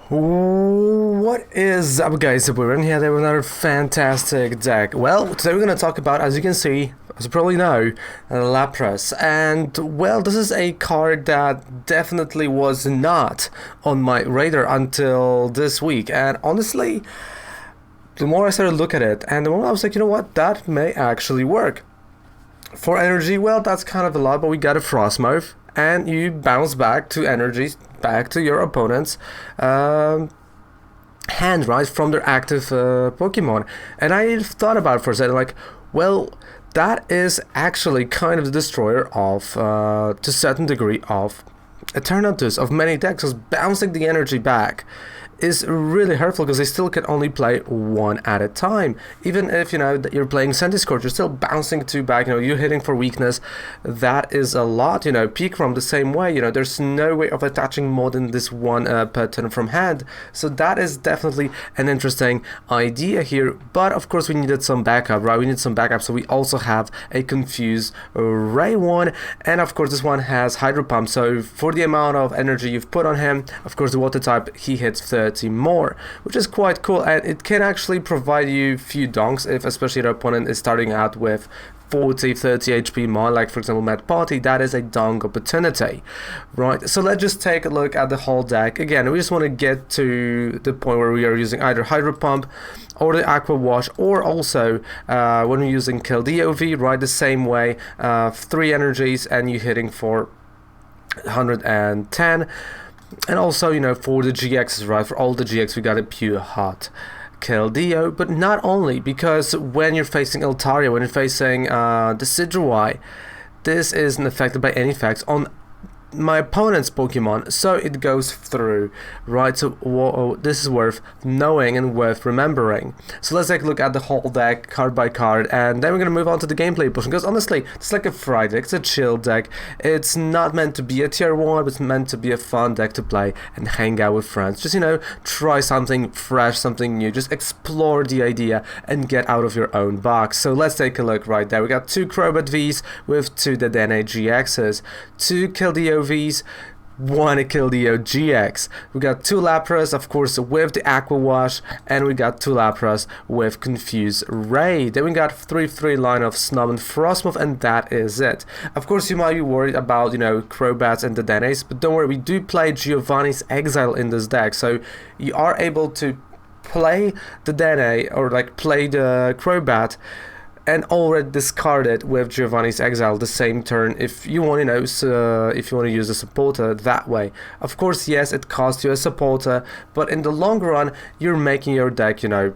What is up, guys? We're in here with another fantastic deck. Well, today we're going to talk about, as you can see, as you probably know, Lapras. And, well, this is a card that definitely was not on my radar until this week. And honestly, the more I started to look at it, and the more I was like, you know what, that may actually work. For energy, well, that's kind of a lot, but we got a Frosmoth, and you bounce back to energies, back to your opponent's hand, right, from their active Pokemon. And I thought about it for a second, like, well, that is actually kind of the destroyer of, to a certain degree, of alternatives of many decks, because bouncing the energy back is really hurtful because they still can only play one at a time. Even if, you know, that you're playing Scorch, you're still bouncing two back, you know, you're hitting for weakness. That is a lot, you know. Picrom the same way, you know, there's no way of attaching more than this one per turn from hand. So that is definitely an interesting idea here. But of course we needed some backup, right? We need some backup, so we also have a Confuse Ray one, and of course this one has Hydro Pump. So for the amount of energy you've put on him, of course the water type, he hits 30 more, which is quite cool, and it can actually provide you few donks if especially your opponent is starting out with 40, 30 HP more, like for example Mad Party. That is a donk opportunity, right? So let's just take a look at the whole deck. Again, we just want to get to the point where we are using either Hydro Pump or the Aqua Wash, or also when we're using Kill DOV, right, the same way, 3 energies and you're hitting for 110. And also, you know, for the GXs, right, for all the GX we got a pure hot Kill Dio, but not only, because when you're facing Altaria, when you're facing the Sidrawai, this isn't affected by any effects on my opponent's Pokemon, so it goes through, right? So this is worth knowing and worth remembering. So let's take a look at the whole deck card by card, and then we're gonna move on to the gameplay portion, because honestly it's like a Friday deck, it's a chill deck. It's not meant to be a tier 1, but it's meant to be a fun deck to play and hang out with friends. Just, you know, try something fresh, something new, just explore the idea and get out of your own box. So let's take a look right there. We got 2 Crobat Vs with 2 Dedenne GXs, 2 Keldeo Vs, 1 Keldeo GX. We got 2 Lapras, of course, with the Aqua Wash, and we got 2 Lapras with Confuse Ray. Then we got 3-3 line of Snom and Frosmoth, and that is it. Of course, you might be worried about, you know, Crobats and the Dedennes, but don't worry, we do play Giovanni's Exile in this deck, so you are able to play the Dene, or like play the Crobat, and already discard it with Giovanni's Exile the same turn if you want, you know, if you want to use a supporter that way. Of course, yes, it costs you a supporter, but in the long run, you're making your deck, you know,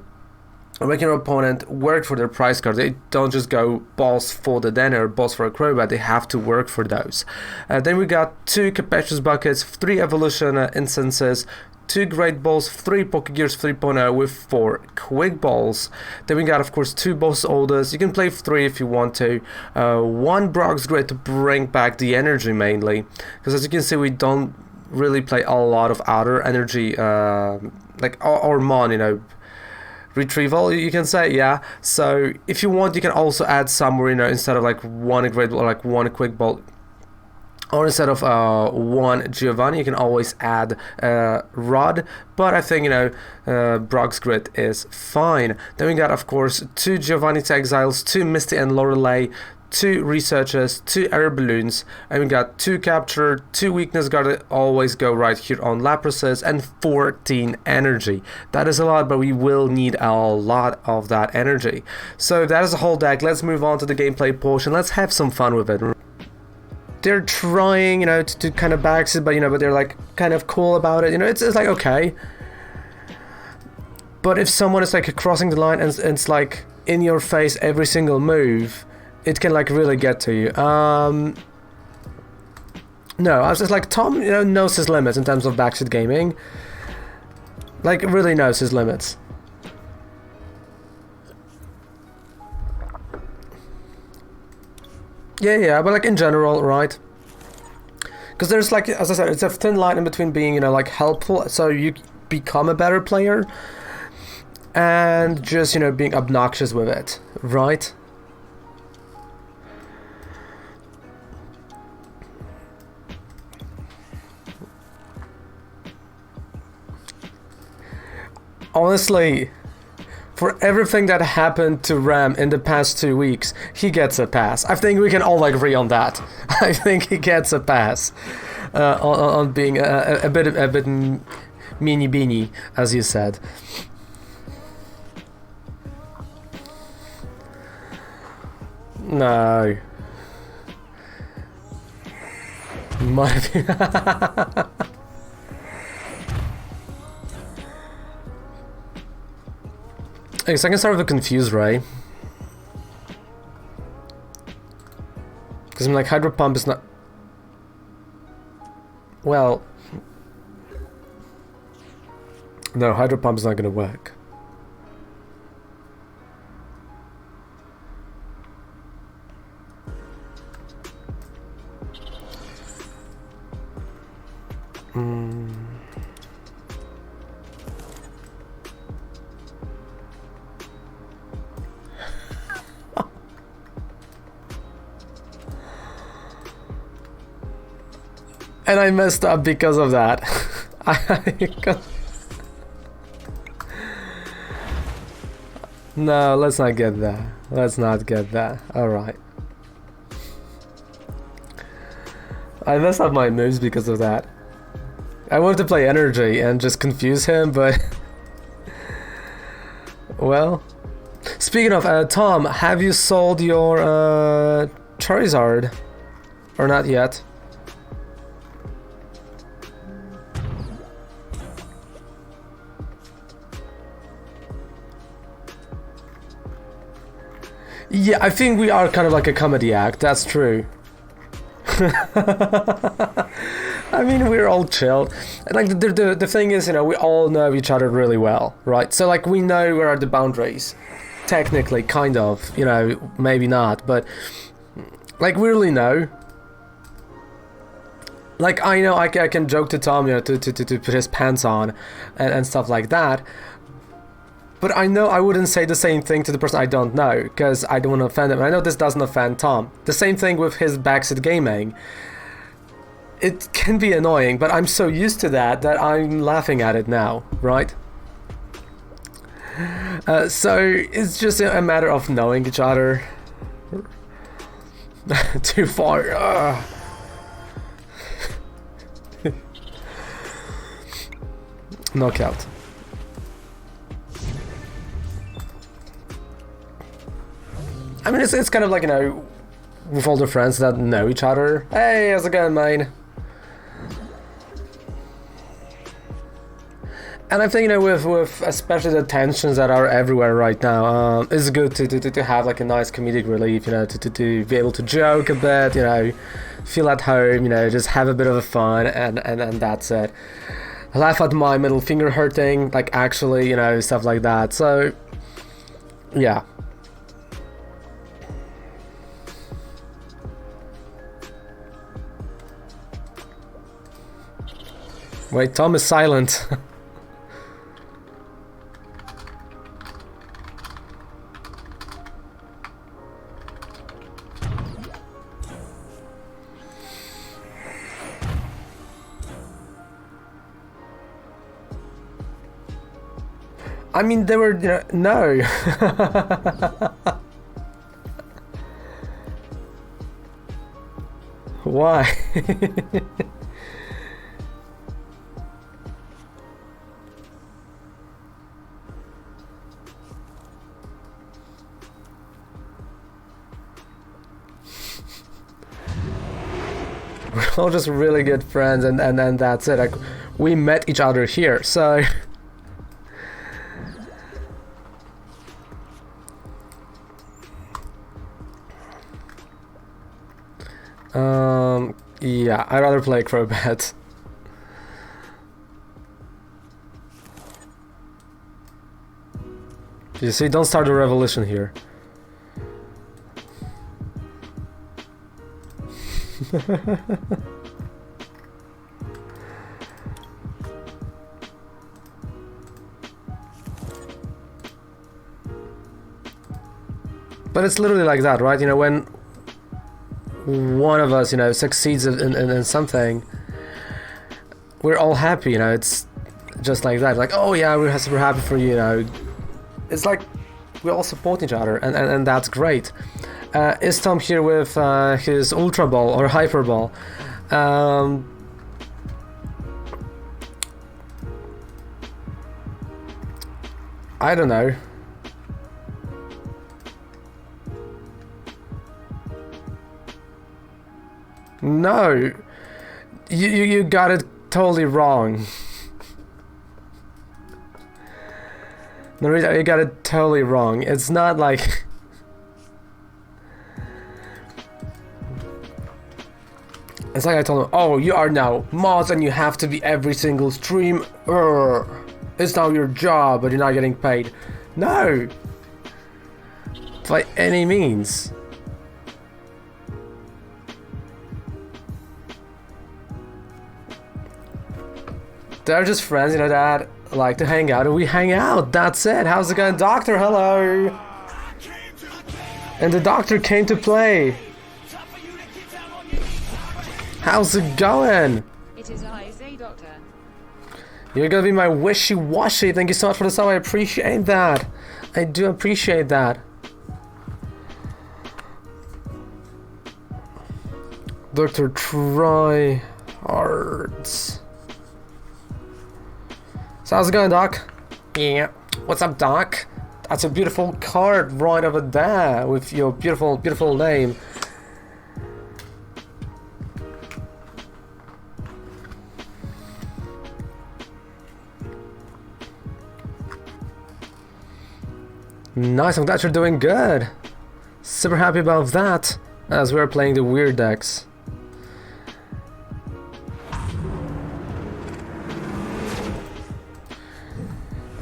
making your opponent work for their price card. They don't just go balls for the Den or balls for a Crobat, they have to work for those. Then we got 2 Capacious Buckets, 3 Evolution Instances, 2 Great Balls, 3 Pokegears 3.0 with 4 Quick Balls. Then we got, of course, 2 Boss Orders. You can play 3 if you want to. 1 Brock's Grid to bring back the energy mainly, because as you can see, we don't really play a lot of outer energy, like or Mon, you know, retrieval, you can say, yeah. So if you want, you can also add somewhere, you know, instead of like 1 Great Ball, like 1 Quick Ball, or instead of 1 Giovanni, you can always add Rod, but I think, you know, Brock's Grid is fine. Then we got, of course, 2 Giovanni's Exiles, 2 Misty and Lorelei, 2 Researchers, 2 Air Balloons, and we got 2 Capture, 2 Weakness Guard that always go right here on Laprases, and 14 Energy. That is a lot, but we will need a lot of that energy. So that is the whole deck. Let's move on to the gameplay portion. Let's have some fun with it. They're trying, you know, to kind of back it, but, you know, but they're like kind of cool about it. You know, it's like, okay. But if someone is like crossing the line and it's like in your face every single move, it can like really get to you. No, I was just like, Tom, you know, knows his limits in terms of backseat gaming. Like, really knows his limits. Yeah, but like in general, right? Because there's like, as I said, it's a thin line in between being, you know, like helpful, so you become a better player, and just, you know, being obnoxious with it, right? Honestly, for everything that happened to Ram in the past 2 weeks, he gets a pass. I think we can all agree on that. I think he gets a pass on being a bit meanie beanie, as you said. No. Might be. Okay, so I can start with a confused Ray. Because I'm like, Hydro Pump is not... Well... No, Hydro Pump is not gonna work. And I messed up because of that. No, let's not get that. Let's not get that. Alright. I messed up my moves because of that. I wanted to play Energy and just confuse him, but... Well... Speaking of, Tom, have you sold your Charizard? Or not yet? Yeah, I think we are kind of like a comedy act, that's true. I mean, we're all chill. Like, the thing is, you know, we all know each other really well, right? So, like, we know where are the boundaries. Technically, kind of, you know, maybe not, but... Like, we really know. Like, I know I can joke to Tom, you know, to put his pants on and stuff like that. But I know I wouldn't say the same thing to the person I don't know, because I don't want to offend him. I know this doesn't offend Tom. The same thing with his backseat gaming. It can be annoying, but I'm so used to that I'm laughing at it now, right? So it's just a matter of knowing each other. Too far. Knockout. I mean, it's kind of like, you know, with all the friends that know each other. Hey, how's it going, mate? And I think, you know, with especially the tensions that are everywhere right now, it's good to have like a nice comedic relief, you know, to be able to joke a bit, you know, feel at home, you know, just have a bit of a fun, and that's it. Laugh at my middle finger hurting, like, actually, you know, stuff like that. So, yeah. Wait, Tom is silent. I mean, they were, you know, no. Why? We're all just really good friends, and that's it. Like, we met each other here, so... Yeah, I'd rather play Crobat. You see, don't start a revolution here. But it's literally like that, right? You know, when one of us, you know, succeeds in something, we're all happy, you know. It's just like that. Like, oh yeah, we're super happy for you, you know. It's like we all support each other, and that's great. Is Tom here with his Ultra Ball or Hyper Ball? I don't know. No, you got it totally wrong. Narita, you got it totally wrong. It's not like... It's like I told him, oh, you are now mods and you have to be every single stream. It's now your job, but you're not getting paid. No! By any means. They're just friends, you know, that like to hang out, and we hang out. That's it. How's it going, Doctor? Hello. And the Doctor came to play. How's it going? It is I, say, Doctor. You're gonna be my wishy-washy. Thank you so much for the song. I appreciate that. I do appreciate that. Dr. Troy Hards. So how's it going, Doc? Yeah. What's up, Doc? That's a beautiful card right over there with your beautiful, beautiful name. Nice, I'm glad you're doing good. Super happy about that, as we're playing the weird decks.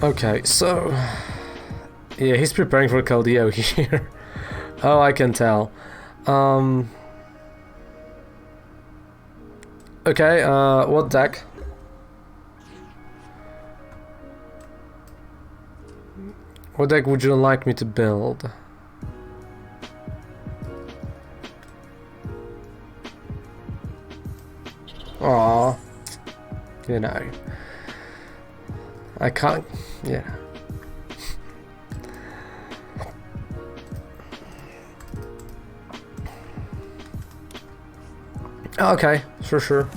Okay, so... Yeah, he's preparing for Keldeo here. Oh, I can tell. Okay, what deck? What deck would you like me to build? Aww. You know. I can't... Yeah. Okay, sure.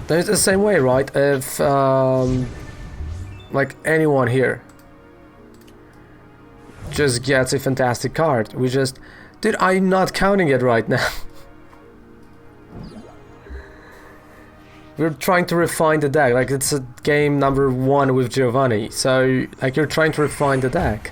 It's the same way, right? If, like anyone here just gets a fantastic card, we just... Dude, I'm not counting it right now. We're trying to refine the deck, like it's a game number 1 with Giovanni, so like you're trying to refine the deck.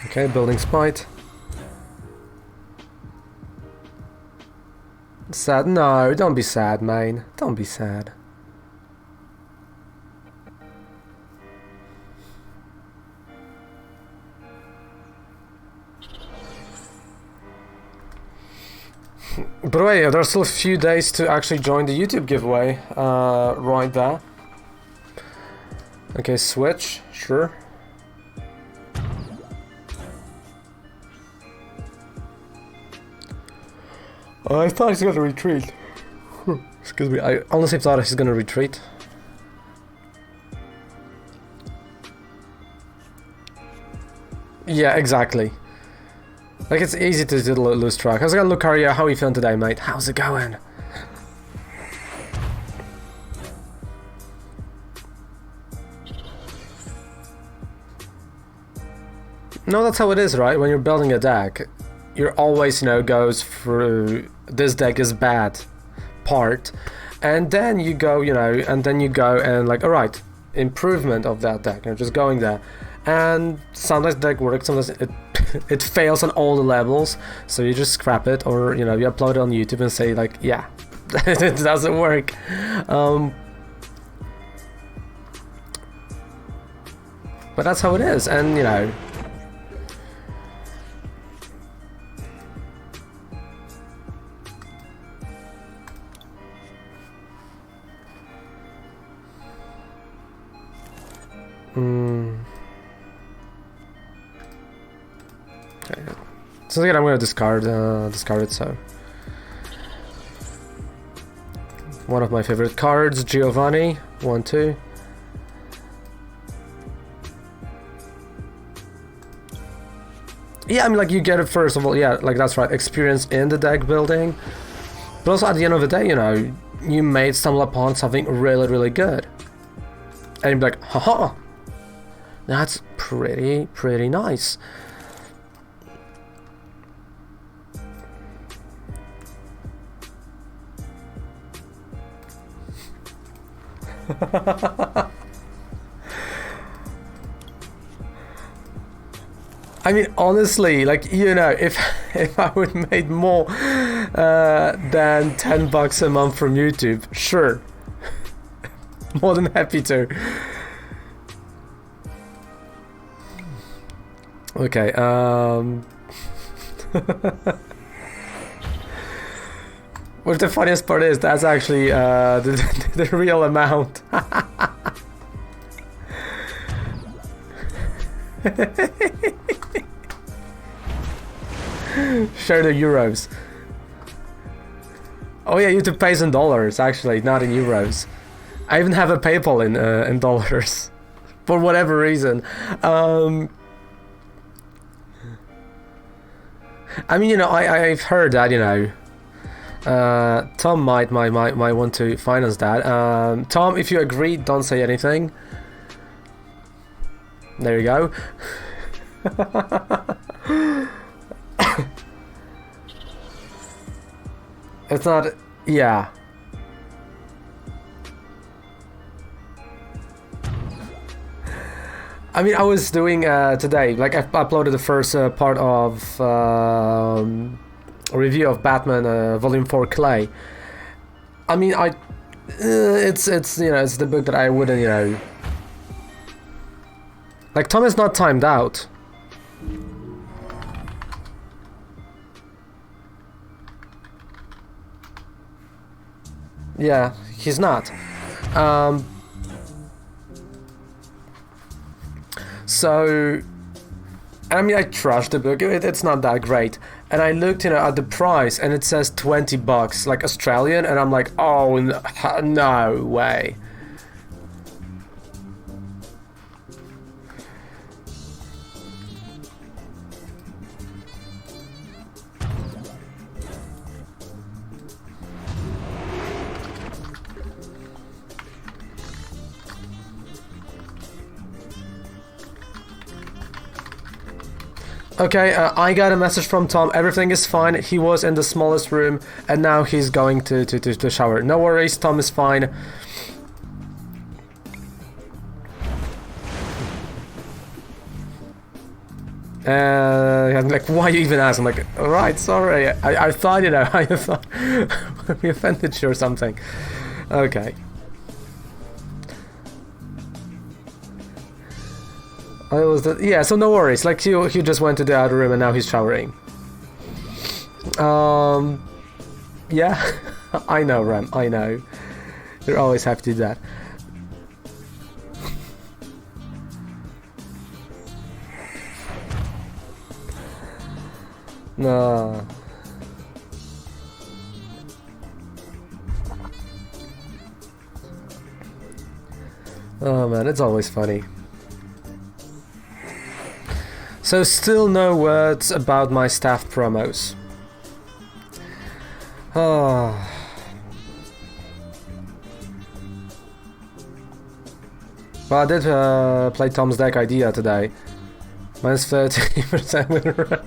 Okay, building Spite. Sad? No, don't be sad, man. Don't be sad. By the way, there are still a few days to actually join the YouTube giveaway, right there. Okay, switch, sure. I thought he's gonna retreat. Excuse me, I honestly thought he's gonna retreat. Yeah, exactly. Like, it's easy to lose track. How's it going, Lucaria? How are you feeling today, mate? How's it going? No, that's how it is, right? When you're building a deck, you're always, you know, goes through this deck is bad part, and then you go, you know, and then you go and like, alright, improvement of that deck, you know, just going there. And sometimes the deck works, sometimes it fails on all the levels, so you just scrap it, or you know, you upload it on YouTube and say like, yeah, it doesn't work. But that's how it is, and you know. Okay. So again, I'm gonna discard it. So one of my favorite cards, Giovanni, 1/2. Yeah, I mean, like, you get it first of all. Yeah, like, that's right, experience in the deck building. But also at the end of the day, you know, you may stumble upon something really, really good, and you'd be like, haha, that's pretty nice. I mean, honestly, like, you know, if I would made more than $10 a month from YouTube, sure, more than happy to. Okay. What the funniest part is, that's actually the real amount. Share the euros. Oh yeah, YouTube pays in dollars, actually, not in euros. I even have a PayPal in dollars, for whatever reason. I mean, you know, I've heard that, you know, Tom might want to finance that. Tom, if you agree, don't say anything. There you go. It's not, yeah. I mean, I was doing today, like, I uploaded the first part of a review of Batman Volume 4 Clay. I mean, it's you know, it's the book that I wouldn't, you know, like, Tom is not timed out. Yeah, he's not. So, I mean, I trashed the book. It's not that great. And I looked, you know, at the price, and it says $20, like, Australian, and I'm like, oh, no way. Okay, I got a message from Tom. Everything is fine. He was in the smallest room, and now he's going to shower. No worries, Tom is fine. I'm like, why you even ask? I'm like, alright, sorry. I thought, you know, I thought we offended you or something. Okay. Yeah, so no worries. Like, he just went to the other room and now he's showering. Yeah, I know, Ram. I know. You're always happy to do that. No. Oh man, it's always funny. So still no words about my staff promos. Oh. Well, I did play Tom's deck idea today. Minus 30% win rate.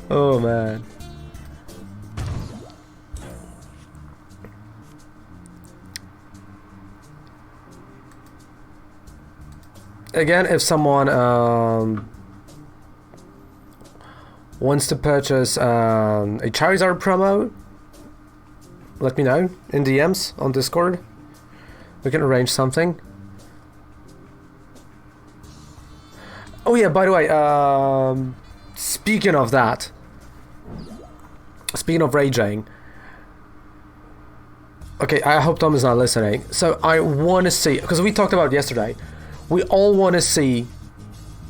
Oh man. Again, if someone wants to purchase a Charizard promo, let me know in DMs on Discord. We can arrange something. Oh yeah, by the way, speaking of that, speaking of raging, okay, I hope Tom is not listening. So I want to see, because we talked about it yesterday, We all want to see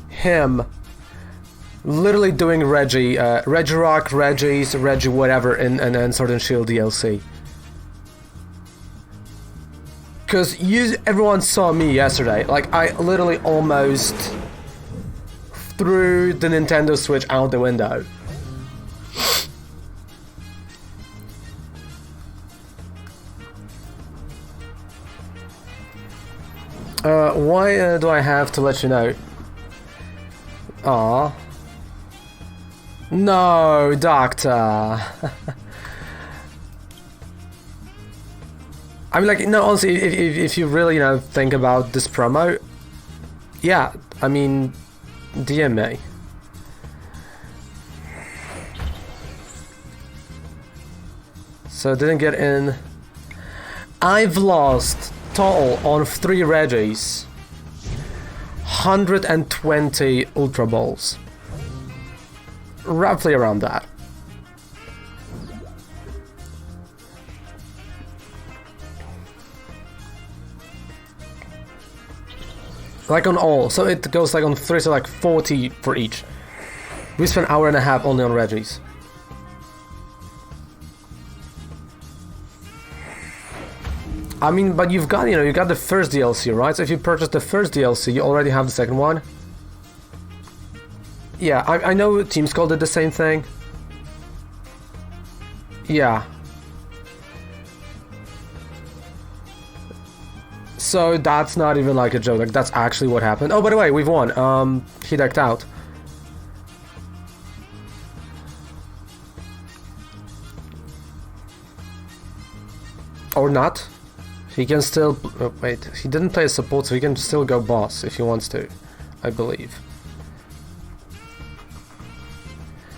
him literally doing Regirock, Regis, Regi whatever in Sword and Shield DLC. Because everyone saw me yesterday. Like, I literally almost threw the Nintendo Switch out the window. Why do I have to let you know? Aw. No, Doctor. I mean, like, no, honestly, if you really, think about this promo, yeah, I mean, DM me. So, didn't get in. I've lost total on 3 Regis 120 Ultra Balls. Roughly around that. Like on all, so it goes like on 3, so like 40 for each. We spent an hour and a half only on Regis. I mean, but you've got, you got the first DLC, right? So if you purchase the first DLC, you already have the second one. Yeah, I know Team Skull did the same thing. Yeah. So that's not even like a joke, like that's actually what happened. Oh, by the way, we've won. He decked out. Or not. He can still... Oh, wait, he didn't play a support, so he can still go boss if he wants to, I believe.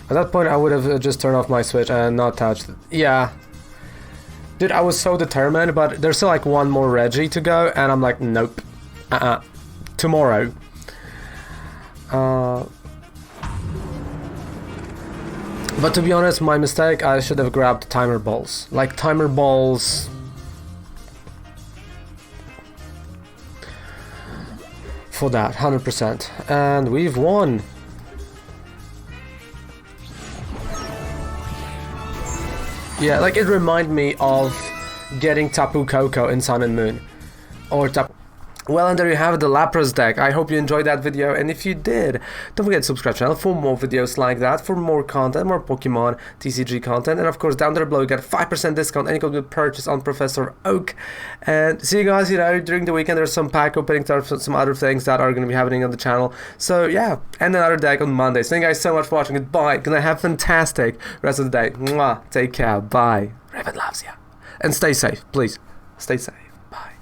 At that point, I would have just turned off my Switch and not touched it. Yeah. Dude, I was so determined, but there's still like one more Regi to go, and I'm like, nope. Tomorrow. But to be honest, my mistake, I should have grabbed timer balls. Like, timer balls... for that, 100%. And we've won. Yeah, like it reminded me of getting Tapu Koko in Sun and Moon. Or Tapu... Well, and there you have it, the Lapras deck. I hope you enjoyed that video, and if you did, don't forget to subscribe to the channel for more videos like that, for more content, more Pokemon, TCG content, and of course down there below you get a 5% discount any code with purchase on Professor Oak. And see you guys, during the weekend. There's some pack opening, some other things that are going to be happening on the channel. So yeah, and another deck on Monday. So thank you guys so much for watching. Goodbye. Gonna have a fantastic rest of the day. Mwah. Take care. Bye. Raven loves you. And stay safe, please. Stay safe.